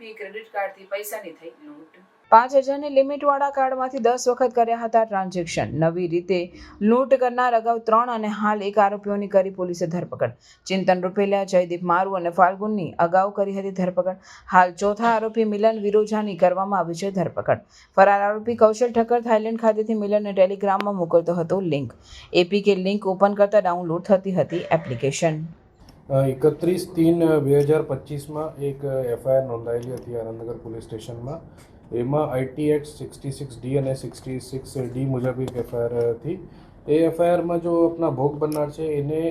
AP credit કાર્ડથી પૈસાની થઈ લૂંટ। 5,000ની લિમિટવાળા કાર્ડમાંથી 10 વખત કર્યા હતા ટ્રાન્ઝેક્શન। નવી રીતે લૂંટ કરનાર અગાઉ 3 અને હાલ 1 આરોપીઓની કરી પોલીસે ધરપકડ। ચિંતન રૂપેલિયા, જયદીપ મારુ અને ફાલ્ગુનની અગાઉ કરી હતી ધરપકડ। હાલ ચોથા આરોપી મિલન વિરોજાની કરવામાં આવી છે ધરપકડ। ફરાર આરોપી કૌશલ ઠક્કર થાઈલેન્ડ ખાતેથી મિલનને ટેલિગ્રામમાં મોકલતો હતો લિંક। એપીકે લિંક ઓપન કરતા ડાઉનલોડ થતી હતી એપ્લિકેશન। 31/3/2025 એક એફઆઈઆર નોંધાયેલી હતી આનંદનગર પોલીસ સ્ટેશનમાં। એમાં આઈટી એક્ટ 66D અને 66D મુજબ એક એફઆઈઆર હતી। એ એફઆઈઆરમાં જો આપણા ભોગ બનનાર છે એને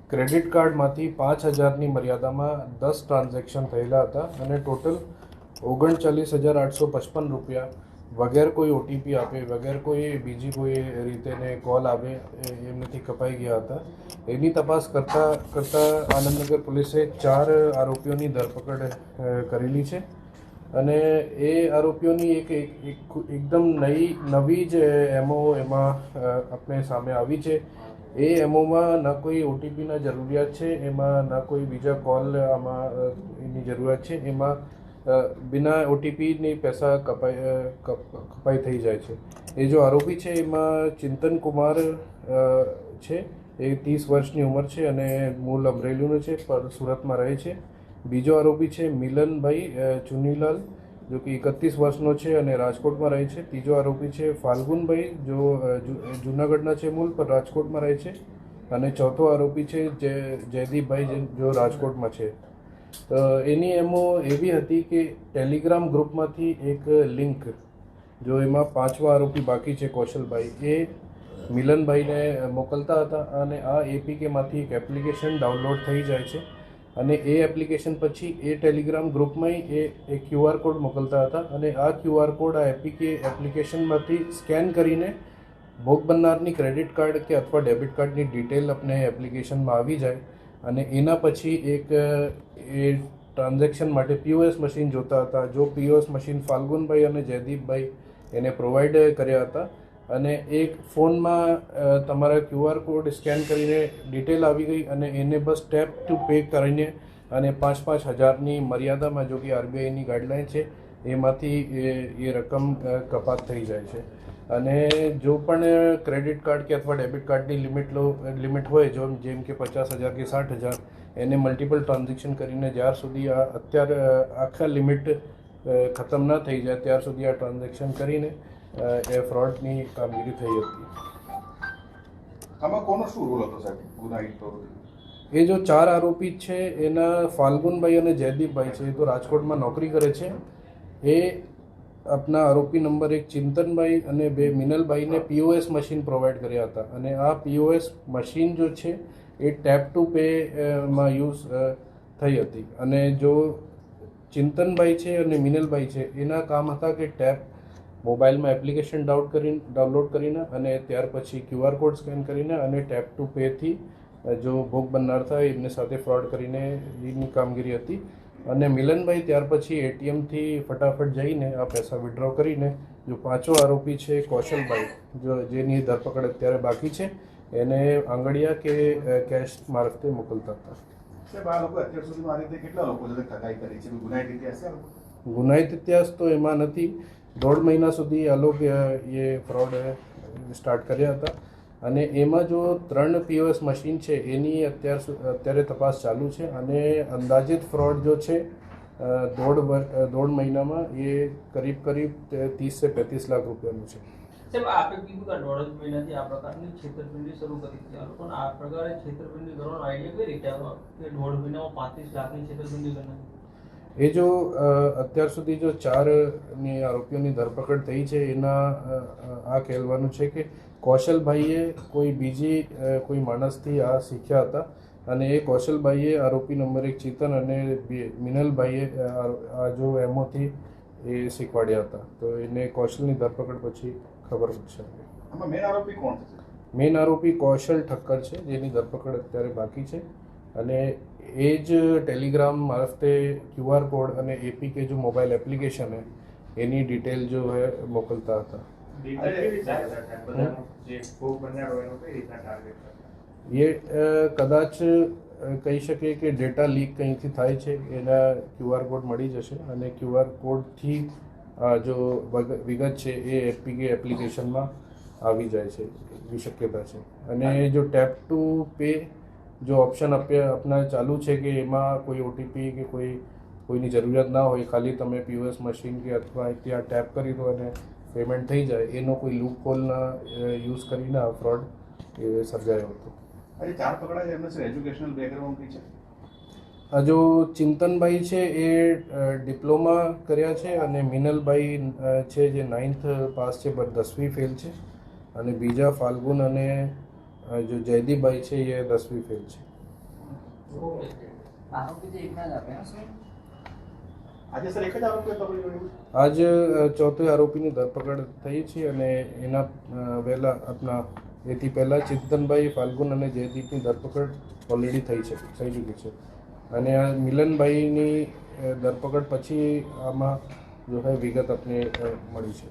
ક્રેડિટ કાર્ડમાંથી 5,000ની મર્યાદામાં 10 ટ્રાન્ઝેક્શન થયેલા હતા અને ટોટલ 39,855 રૂપિયા વગેર કોઈ ઓટીપી આપે, વગેર કોઈ બીજી કોઈ રીતેને કોલ આવે એમનેથી કપાઈ ગયા હતા। એની તપાસ કરતા આનંદનગર પોલીસે 4 આરોપીઓની ધરપકડ કરેલી છે અને એ આરોપીઓની એકદમ નવી જ એમઓ એમાં આપણે સામે આવી છે। એ એમઓમાં ન કોઈ ઓટીપીના જરૂરિયાત છે, એમાં ન કોઈ બીજા કોલ આમાં એની જરૂરિયાત છે, એમાં બિના ઓટીપીની પૈસા કપાઈ થઈ જાય છે। એ જો આરોપી છે એમાં ચિંતન કુમાર છે, એ 30 વર્ષની ઉંમર છે અને મૂળ અમરેલીનો છે પણ સુરતમાં રહે છે। બીજો આરોપી છે મિલનભાઈ ચુનીલાલ, જો કે 31 વર્ષનો છે અને રાજકોટમાં રહે છે। ત્રીજો આરોપી છે ફાલ્ગુનભાઈ, જો જૂનાગઢના છે મૂળ પણ રાજકોટમાં રહે છે। અને ચોથો આરોપી છે જયદીપભાઈ, જો રાજકોટમાં છે। તો એની એમો એવી હતી કે ટેલિગ્રામ ગ્રુપમાંથી એક લિંક, જો એમાં 5મા આરોપી બાકી છે કૌશલભાઈ, એ મિલનભાઈને મોકલતા હતા અને આ એપીકેમાંથી એક એપ્લિકેશન ડાઉનલોડ થઈ જાય છે અને એ એપ્લિકેશન પછી એ ટેલિગ્રામ ગ્રુપમાં એ ક્યુઆર કોડ મોકલતા હતા અને આ ક્યુઆર કોડ આ એપ્લિકેશનમાંથી સ્કેન કરીને ભોગ બનનારની ક્રેડિટ કાર્ડ કે અથવા ડેબિટ કાર્ડની ડિટેલ આપણે એપ્લિકેશનમાં આવી જાય અને એના પછી એક એ ટ્રાન્ઝેક્શન માટે પીઓએસ મશીન જોતા હતા। જો પીઓએસ મશીન ફાલ્ગુનભાઈ અને જયદીપભાઈ એને પ્રોવાઈડ કર્યા હતા અને એક ફોનમાં તમારા ક્યુઆર કોડ સ્કેન કરીને ડિટેલ આવી ગઈ અને એને બસ ટેપ ટુ પે કરીને અને 5-5 હજારની મર્યાદામાં, જો કે આરબીઆઈની ગાઈડલાઈન છે એમાંથી એ રકમ કપાત થઈ જાય છે। અને જો પણ ક્રેડિટ કાર્ડ કે અથવા ડેબિટ કાર્ડની લિમિટ હોય, જેમ કે 50,000 કે 60,000, એને મલ્ટિપલ ટ્રાન્ઝેક્શન કરીને જ્યાર સુધી અત્યારે આખા લિમિટ ખતમ ન થઈ જાય ત્યાર સુધી આ ટ્રાન્ઝેક્શન કરીને એ ફ્રોડની કામગીરી થઈ હતી। આમાં કોનો શું રોલ હતો સાહેબ ગુનાહિત પ્રવૃત્તિ? એ જો 4 આરોપી છે એના ફાલ્ગુનભાઈ અને જયદીપભાઈ છે, એ તો રાજકોટમાં નોકરી કરે છે। એ આપના આરોપી નંબર 1 ચિંતનભાઈ અને 2 મિનલભાઈને પીઓએસ મશીન પ્રોવાઈડ કર્યા હતા અને આ પીઓએસ મશીન જો છે એ ટેપ ટુ પે માં યુઝ થઈ હતી અને જો ચિંતનભાઈ છે અને મિનલભાઈ છે એના કામ હતા કે મોબાઈલમાં એપ્લિકેશન ડાઉનલોડ કરીને અને ત્યાર પછી ક્યુઆર કોડ સ્કેન કરીને અને ટેપ ટુ પેથી જો ભોગ બનનાર થાય એમને સાથે ફ્રોડ કરીને એની કામગીરી હતી। અને મિલનભાઈ ત્યાર પછી એટીએમથી ફટાફટ જઈને આ પૈસા વિડ્રો કરીને, જો 5મો આરોપી છે કૌશલભાઈ, જેની ધરપકડ અત્યારે બાકી છે, એને આંગળીયા કે કેશ મારફતે મોકલતા હતા। સાહેબ, આ લોકો અત્યાર સુધીમાં આ રીતે કેટલા લોકો સાથે ઠગાઈ કરી છે? ગુનાહિત ઇતિહાસ છે? ગુનાહિત ઇતિહાસ તો એમાં નથી। 1.5 મહિના સુધી આ લોકો એ ફ્રોડ સ્ટાર્ટ કર્યા હતા અને એમાં જો 3 પીઓએસ મશીન છે એની અત્યારે તપાસ ચાલુ છે અને અંદાજિત ફ્રોડ જો છે 1.5 મહિનામાં એ કરીબ 30 से 35 લાખ રૂપિયાનું છે। સાહેબ, આપે કીધું કે 1.5 મહિનાથી આ પ્રકારની છેતરપિંડી શરૂ કરી છે, પણ આ પ્રકારે છેતરપિંડી કરવાનો આઈડિયા કઈ રીતે આવ્યો કે 1.5 મહિનામાં 35 લાખની છેતરપિંડી કરવાની? એ જો અત્યાર સુધી જો 4 આરોપીઓની ધરપકડ થઈ છે એના આ કહેવાનું છે કે કૌશલભાઈએ કોઈ માણસથી આ શીખ્યા હતા અને એ કૌશલભાઈએ આરોપી નંબર 1 ચેતન અને મિનલભાઈએ આ જો એમઓથી એ શીખવાડ્યા હતા। તો એને કૌશલની ધરપકડ પછી ખબર પડશે। આમાં મેન આરોપી કોણ છે? મેન આરોપી કૌશલ ઠક્કર છે, જેની ધરપકડ અત્યારે બાકી છે અને એ જ ટેલિગ્રામ મારફતે ક્યુઆર કોડ અને એપીકે જો મોબાઈલ એપ્લિકેશન है એની ડિટેલ જો है મોકલતા હતા। ये कदाच કહી શકીએ કે ડેટા લીક કંઈથી થાય છે એના QR કોડ મળી જશે અને QR કોડથી જો વિગત છે એ એપીકે એપ્લિકેશનમાં આવી જાય છે એવી શક્યતા છે. અને જો ટેપ ટુ પે જો ઓપ્શન આપના ચાલુ છે કે એમાં કોઈ ઓટીપી કે કોઈની જરૂરિયાત ના હોય, ખાલી તમે POS મશીન કે અથવા ત્યાં ટેપ કરી દો અને પેમેન્ટ થઈ જાય, એનો કોઈ લૂપ હોલના યુઝ કરીને આ ફ્રોડ એ સર્જાયો હતો. આજે 4 પકડાય છે, એમને શું એજ્યુકેશનલ બેકગ્રાઉન્ડ કઈ છે? જો ચિંતનભાઈ છે એ ડિપ્લોમા કર્યા છે અને મિનલભાઈ છે જે 9th પાસ છે બટ 10મી ફેલ છે, અને બીજા ફાલ્ગુન અને જો જયદીપભાઈ છે એ 10મી ફેલ છે. આજે સર એક જ આરોપી પકડી પડ્યું? આજ ચોથે આરોપીની ધરપકડ થઈ છે અને એના એથી પહેલાં ચિંતનભાઈ, ફાલ્ગુન અને જયદીપની ધરપકડ ઓલરેડી થઈ ચૂકી છે. અને આ મિલનભાઈની ધરપકડ પછી આમાં જો વિગત આપને મળી છે.